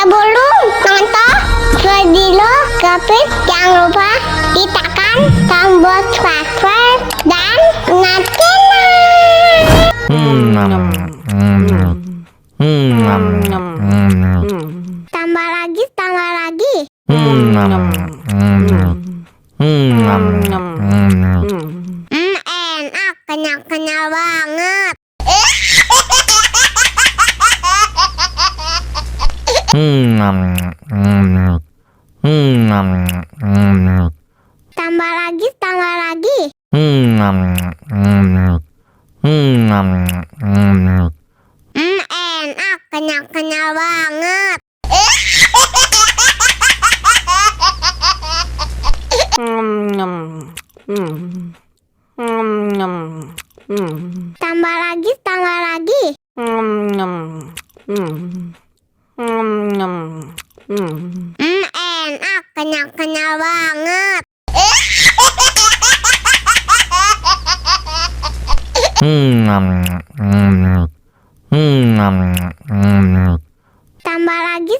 Sebelum nonton video Gapit, jangan lupa ditekan tombol subscribe dan tambah lagi. Enak, kenyal banget. Tambah lagi. Enak, kenyal banget. Tambah lagi. Enak, kenyal banget. Tambah lagi.